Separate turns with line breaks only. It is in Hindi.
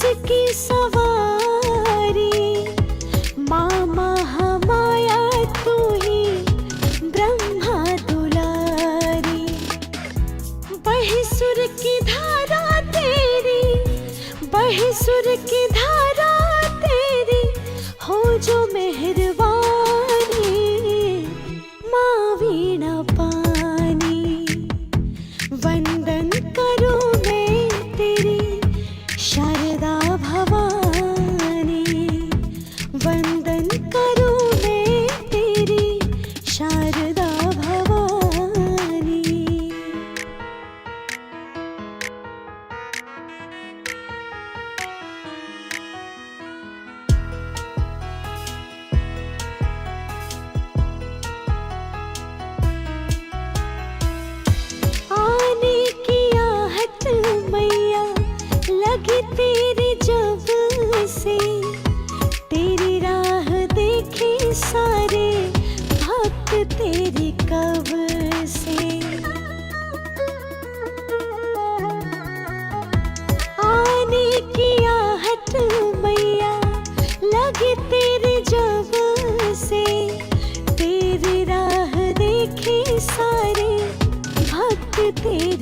की सवारी, माँ महामाया तू ही ब्रह्मा दुलारी। बहे सुर की धारा तेरी, बहे सुर की धारा तेरी, हो जो मेहरबानी, माँ वीणा पानी। वंदन करूं मैं तेरी शारदा भवानी, वंदन करूं मैं तेरी शारदा भवानी। आने की आहट मैया लगी तेरी जब से, तेरी राह देखे सारे भक्त तेरी कब से। आने की आहट मैया लगी तेरी जब से, तेरी राह देखे सारे भक्त तेरी